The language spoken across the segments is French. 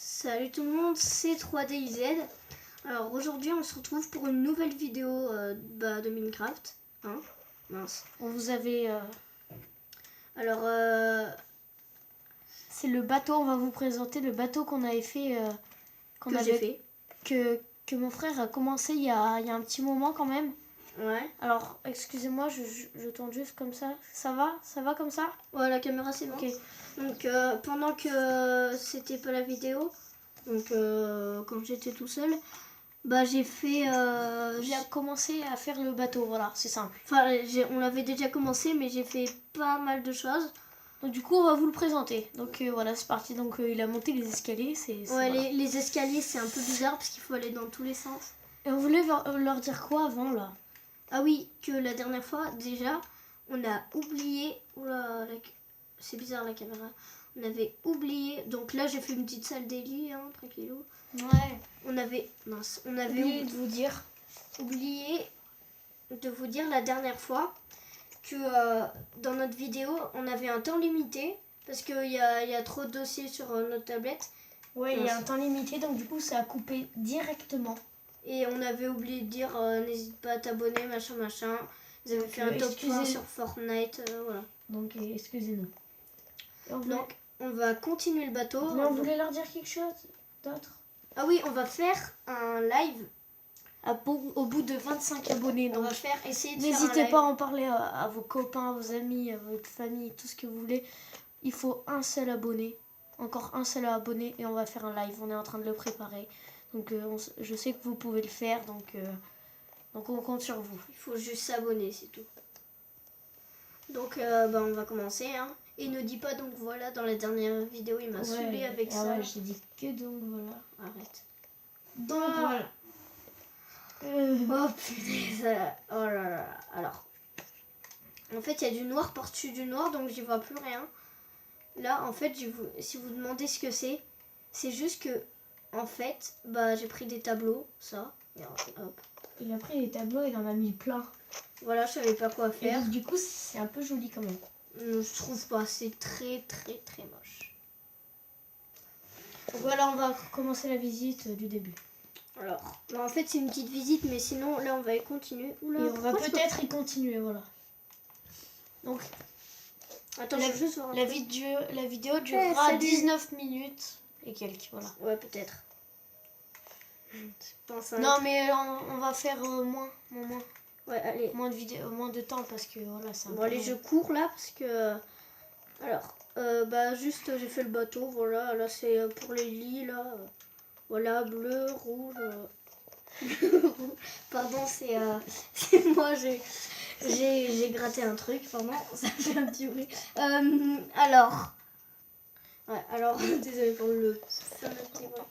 Salut tout le monde, c'est 3DIZ. Alors aujourd'hui on se retrouve pour une nouvelle vidéo de Minecraft. Hein, mince. On vous avait... Alors c'est le bateau, on va vous présenter le bateau qu'on avait fait. Que mon frère a commencé il y a un petit moment quand même. Ouais. Alors excusez-moi, je tourne juste comme ça. Ça va comme ça? Ouais, la caméra c'est bon. Ok. Donc pendant que c'était pas la vidéo, donc quand j'étais tout seul, bah j'ai fait... J'ai commencé à faire le bateau, voilà, c'est simple. Enfin on l'avait déjà commencé mais j'ai fait pas mal de choses. Donc du coup on va vous le présenter. Donc voilà, c'est parti. Donc il a monté les escaliers. Ouais, voilà. les escaliers c'est un peu bizarre parce qu'il faut aller dans tous les sens. Et on voulait leur dire quoi avant là? Ah oui, que la dernière fois déjà on a oublié... Oula, c'est bizarre la caméra. On avait oublié... Donc là j'ai fait une petite salle des lits, hein, tranquillou. Ouais. On avait oublié de vous dire. Oublié de vous dire la dernière fois que dans notre vidéo on avait un temps limité parce qu'il y a trop de dossiers sur notre tablette. Ouais, il y a un temps limité, donc du coup ça a coupé directement. Et on avait oublié de dire n'hésite pas à t'abonner, machin. Vous avez fait un top 1 sur Fortnite, voilà. Donc excusez-nous. Donc on va continuer le bateau. Mais on voulait leur dire quelque chose d'autre. Ah oui, on va faire un live. Au bout de 25 abonnés. On va essayer de n'hésitez pas à en parler à vos copains, à vos amis, à votre famille, tout ce que vous voulez. Il faut un seul abonné. Encore un seul abonné et on va faire un live. On est en train de le préparer. Donc je sais que vous pouvez le faire. Donc on compte sur vous. Il faut juste s'abonner, c'est tout. Donc on va commencer. Hein. Et ne dis pas donc voilà, dans la dernière vidéo il m'a saoulé avec ça. Ouais, j'ai dit que donc voilà. Arrête. Donc voilà. Oh putain, oh là là. Alors, en fait il y a du noir par-dessus du noir donc j'y vois plus rien. Là en fait si vous demandez ce que c'est juste que en fait j'ai pris des tableaux, ça, et hop. Il a pris des tableaux, il en a mis plein. Voilà, je savais pas quoi faire. Et donc, du coup c'est un peu joli quand même. Je trouve pas, c'est très moche. Donc voilà, on va commencer la visite du début. Alors, en fait c'est une petite visite, mais sinon là on va y continuer. Oula, et on va peut-être y continuer, voilà. Donc, attends, la vidéo durera 19 minutes et quelques, voilà. Ouais, peut-être. Non, mais on va faire moins. Ouais, allez. Moins de temps parce que voilà, c'est un peu... allez, je cours là parce que... Alors, juste j'ai fait le bateau, voilà. Là c'est pour les lits, là. Voilà, bleu, rouge. Pardon, c'est moi, j'ai gratté un truc, pardon, ça fait un petit bruit. Alors... Ouais, alors, désolé pour le...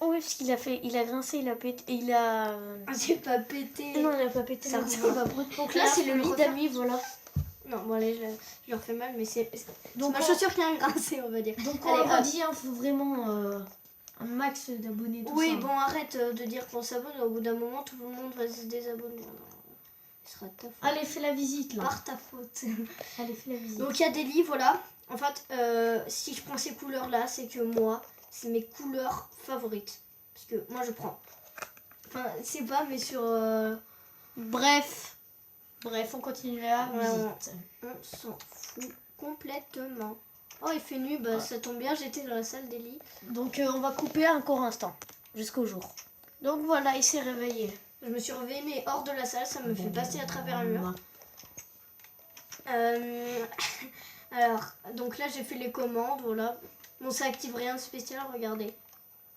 Oh oui, parce qu'il a grincé, il a pété, il a... J'ai pas pété. Non, il a pas pété. Ça ressemble pas. Donc là, c'est le lit d'amis, voilà. Non, bon allez, je leur fais mal, mais c'est ma chaussure qui a grincé, on va dire. Donc on leur dit, il faut vraiment un max d'abonnés. Oui, bon, arrête de dire qu'on s'abonne, au bout d'un moment, tout le monde va se désabonner. Ce sera ta faute. Allez, fais la visite, là. Par ta faute. Allez, fais la visite. Donc il y a des lits, voilà. En fait, si je prends ces couleurs-là, c'est que moi, c'est mes couleurs favorites. Parce que moi, je prends. Enfin, c'est pas, mais sur... Bref, on continue la visite. On s'en fout complètement. Oh, il fait nuit, ça tombe bien, j'étais dans la salle des lits. Donc on va couper encore un instant, jusqu'au jour. Donc voilà, il s'est réveillé. Je me suis réveillée, mais hors de la salle, ça me fait passer à travers un mur. Alors, donc là j'ai fait les commandes, voilà. Bon, ça active rien de spécial, regardez.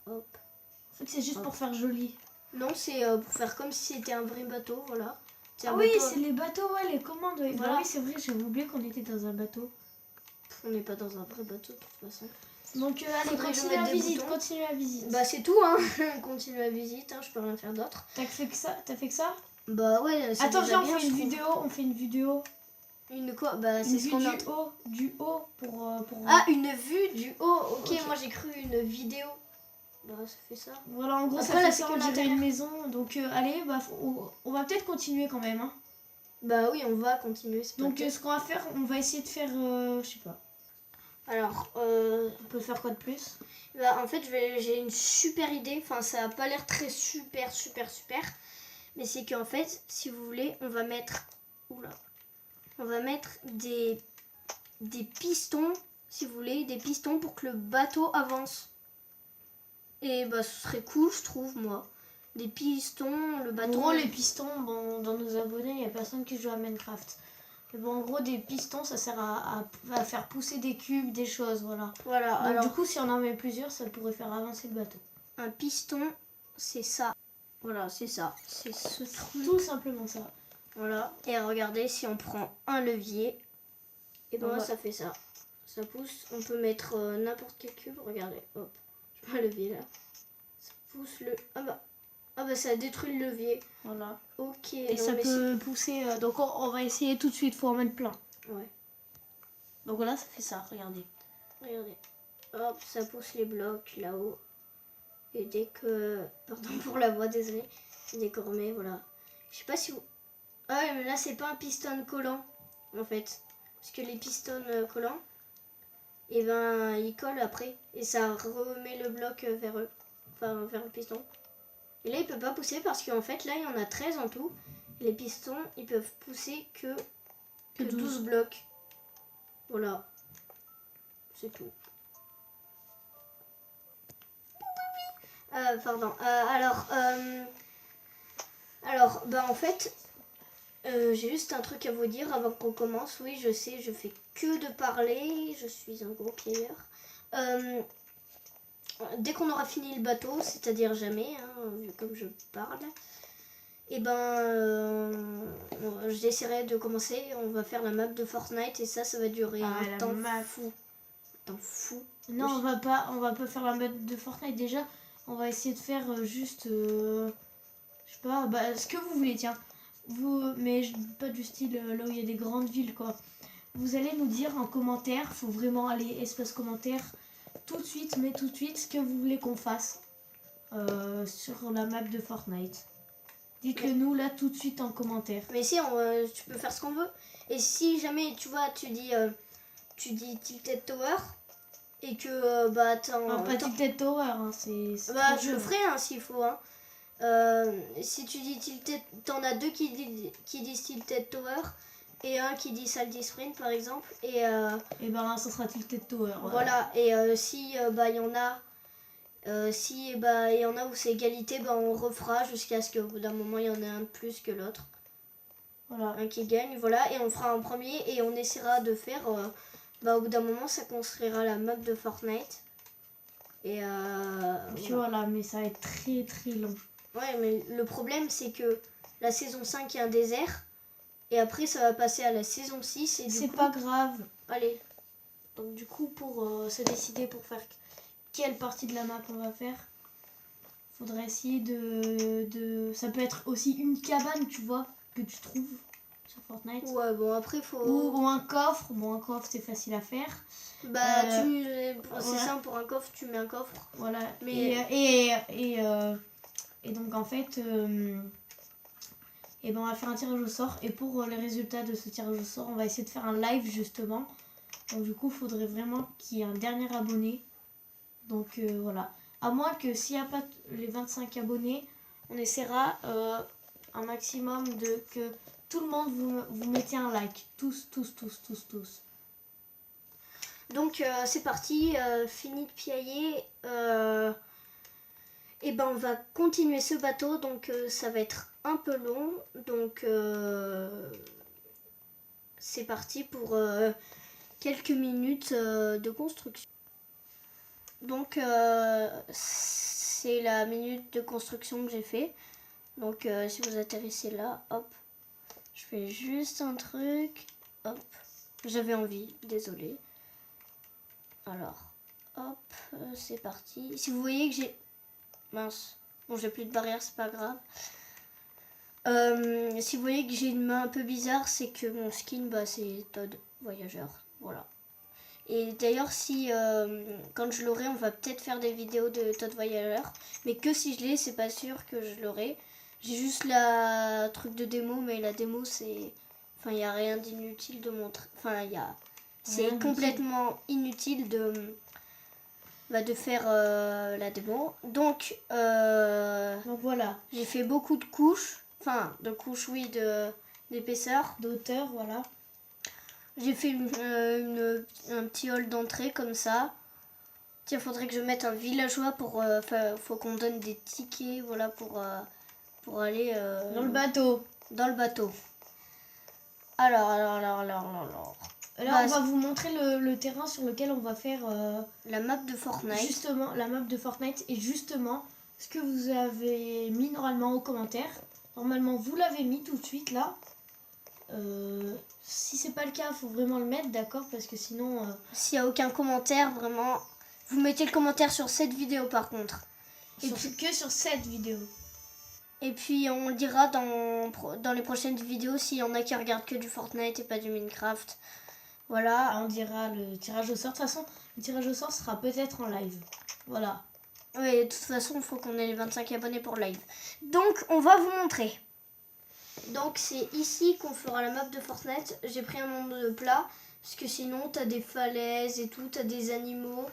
Hop. En fait, c'est juste pour faire joli. Non, c'est pour faire comme si c'était un vrai bateau, voilà. Ah oui, c'est les bateaux, ouais, les commandes. Ouais. Voilà. Bah oui, c'est vrai, j'avais oublié qu'on était dans un bateau. On n'est pas dans un vrai bateau, de toute façon. Donc, allez, continue la visite. Bah, c'est tout, hein. Continue la visite, hein, je peux rien faire d'autre. T'as fait que ça? Bah, ouais. Attends, viens, on fait une vidéo. Une quoi? Bah, c'est ce qu'on a. Du haut pour... Ah, une vue du haut. Ok, moi j'ai cru une vidéo. Bah, ça fait ça. Voilà, en gros, après, ça fait ça, on dirait une maison. Donc, allez, on va peut-être continuer quand même. Hein. Bah oui, on va continuer. Donc, ce qu'on va faire, on va essayer de faire... je sais pas. Alors, On peut faire quoi de plus? bah, en fait, j'ai une super idée. Enfin, ça a pas l'air très super. Mais c'est qu'en fait, si vous voulez, on va mettre... Oula. On va mettre des pistons, si vous voulez, des pistons pour que le bateau avance. Et bah, ce serait cool, je trouve, moi. Des pistons, le En bateau... gros, les pistons, bon, dans nos abonnés, il n'y a personne qui joue à Minecraft. Mais bon, en gros, des pistons, ça sert à faire pousser des cubes, des choses, voilà. Voilà, Donc, alors... du coup, si on en met plusieurs, ça pourrait faire avancer le bateau. Un piston, c'est ça. Voilà, c'est ça. C'est ce truc. Tout simplement ça. Voilà. Et regardez, si on prend un levier, et ben Ouais. ça fait ça. Ça pousse. On peut mettre n'importe quel cube. Regardez, hop. Je mets un levier là. Ça pousse le... Ah bah ça détruit le levier. Voilà. Ok. Et non, ça mais peut pousser. Donc, on va essayer tout de suite, faut en mettre plein. Ouais. Donc voilà, ça fait ça, regardez. Regardez. Hop, ça pousse les blocs là-haut. Et dès que... Pardon pour la voix, désolé. Dès qu'on remet, voilà. Je sais pas si vous... Ah ouais, mais là, c'est pas un piston collant, en fait. Parce que les pistons collants, et ben, ils collent après. Et ça remet le bloc vers eux. Enfin, vers le piston. Et là, il peut pas pousser parce qu'en fait, là, il y en a 13 en tout. Et les pistons, ils peuvent pousser que 12 blocs. Voilà. C'est tout. Pardon. Alors, bah en fait, j'ai juste un truc à vous dire avant qu'on commence. Oui, je sais, je fais que de parler. Je suis un gros piailleur. Dès qu'on aura fini le bateau, c'est-à-dire jamais, hein, vu comme je parle, et ben, j'essaierai de commencer. On va faire la map de Fortnite et ça va durer un temps fou. Un temps fou. Non, on va pas faire la mode de Fortnite déjà. On va essayer de faire juste, je sais pas, bah, ce que vous voulez, tiens. Mais pas du style là où il y a des grandes villes, quoi. Vous allez nous dire en commentaire, faut vraiment aller espace commentaire tout de suite, mais tout de suite, ce que vous voulez qu'on fasse sur la map de Fortnite. Dites-le nous là tout de suite en commentaire. Mais si, tu peux faire ce qu'on veut. Et si jamais, tu vois, tu dis Tilted Tower et que bah Pas Tilted Tower, hein, c'est bah trop je le dur. ferai hein, s'il faut. Hein. Si tu dis Tilted, t'en as deux qui disent Tilted Tower et un qui dit Salty Sprint par exemple. Et ben ça sera Tilted Tower. voilà. Et si bah il y en a. Si bah il y en a où c'est égalité, bah on refera jusqu'à ce qu'au bout d'un moment il y en ait un de plus que l'autre. Voilà. Un qui gagne, voilà, et on fera un premier et on essaiera de faire bah au bout d'un moment ça construira la map de Fortnite. Et puis voilà, mais ça va être très très long. Ouais, mais le problème c'est que la saison 5 il y a un désert et après ça va passer à la saison 6 et c'est pas grave. Allez. Donc du coup pour se décider pour faire quelle partie de la map on va faire, faudrait essayer de... Ça peut être aussi une cabane, tu vois, que tu trouves sur Fortnite. Ouais, bon après faut... Ou un coffre. Bon, un coffre c'est facile à faire. Bah c'est simple, pour un coffre tu mets un coffre. Voilà. Mais... Et donc en fait... et ben on va faire un tirage au sort. Et pour les résultats de ce tirage au sort, on va essayer de faire un live justement. Donc du coup, il faudrait vraiment qu'il y ait un dernier abonné. Donc voilà. À moins que s'il n'y a pas les 25 abonnés, on essaiera un maximum de que tout le monde vous mettez un like. Tous. Donc c'est parti, fini de piailler. Et ben on va continuer ce bateau, donc ça va être un peu long. Donc c'est parti pour quelques minutes de construction. Donc c'est la minute de construction que j'ai fait. Donc si vous atterrissez là, hop, je fais juste un truc, hop, j'avais envie, désolé. Alors, hop, c'est parti. Si vous voyez que j'ai... Mince, bon j'ai plus de barrière, c'est pas grave. Si vous voyez que j'ai une main un peu bizarre, c'est que mon skin, bah c'est Todd Voyageur, voilà. Et d'ailleurs, si quand je l'aurai, on va peut-être faire des vidéos de Todd Voyageur. Mais que si je l'ai, c'est pas sûr que je l'aurai. J'ai juste la truc de démo, mais la démo c'est... Enfin, il n'y a rien d'inutile de montrer. Enfin, il y a C'est Rien complètement inutile de faire la démo. Donc voilà, j'ai fait beaucoup de couches. Enfin, de couches, oui, d'épaisseur. d'auteur, voilà. J'ai fait un petit hall d'entrée comme ça. Tiens, faudrait que je mette un villageois pour... faut qu'on donne des tickets, voilà, pour aller... Dans le bateau. dans le bateau. Alors. Là, Bah, on va vous montrer le terrain sur lequel on va faire la map de Fortnite. justement la map de Fortnite et justement ce que vous avez mis normalement aux commentaires. Normalement, vous l'avez mis tout de suite là. Si c'est pas le cas, faut vraiment le mettre, d'accord, parce que sinon. S'il n'y a aucun commentaire, vraiment, vous mettez le commentaire sur cette vidéo par contre. Que sur cette vidéo. Et puis on le dira dans les prochaines vidéos s'il y en a qui regardent que du Fortnite et pas du Minecraft. Voilà. On dira le tirage au sort. De toute façon, le tirage au sort sera peut-être en live. Voilà. Oui, de toute façon, il faut qu'on ait les 25 abonnés pour live. Donc, on va vous montrer. Donc, c'est ici qu'on fera la map de Fortnite. J'ai pris un monde plat, parce que sinon, t'as des falaises et tout, t'as des animaux,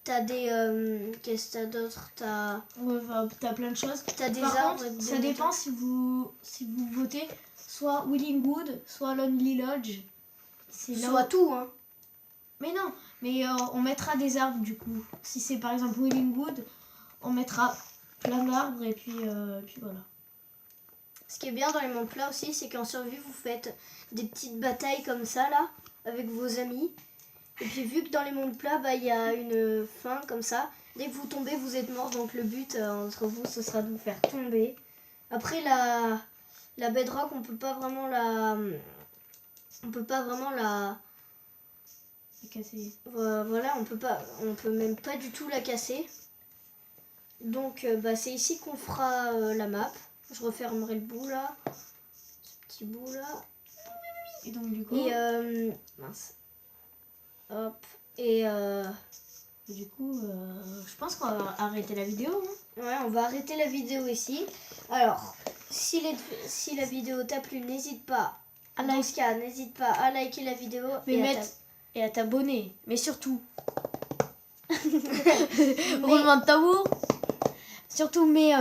t'as des... qu'est-ce que t'as d'autre? T'as plein de choses. T'as des Par arbres. contre, ça dépend si vous votez soit Willingwood, soit Lonely Lodge. C'est là Soit où- tout, hein. Mais non, mais on mettra des arbres du coup. Si c'est par exemple Willingwood, on mettra plein d'arbres et puis voilà. Ce qui est bien dans les mondes plats aussi, c'est qu'en survie, vous faites des petites batailles comme ça, là, avec vos amis. Et puis, vu que dans les mondes plats, bah, il y a une fin comme ça. Dès que vous tombez, vous êtes mort. Donc, le but entre vous, ce sera de vous faire tomber. Après, la bedrock, on peut pas vraiment la... C'est cassé. Voilà, on peut même pas du tout la casser. Donc, bah, c'est ici qu'on fera la map. Je refermerai le bout, là. Ce petit bout, là. Et donc du coup, Et mince. Hop. Et du coup je pense qu'on va arrêter la vidéo. Hein. ouais, on va arrêter la vidéo ici. Alors, si la vidéo t'a plu, n'hésite pas. Dans ce cas, n'hésite pas à liker la vidéo Et à t'abonner. Mais surtout, roulement de tambour. Surtout, mets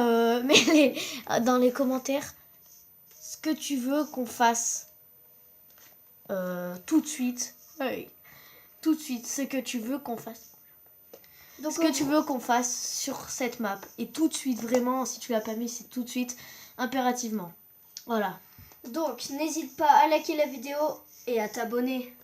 dans les commentaires ce que tu veux qu'on fasse tout de suite. Oui. Tout de suite, ce que tu veux qu'on fasse. Donc, Ce que tu veux qu'on fasse sur cette map. Et tout de suite, vraiment, si tu l'as pas mis, c'est tout de suite, impérativement. Voilà. Donc, n'hésite pas à liker la vidéo et à t'abonner.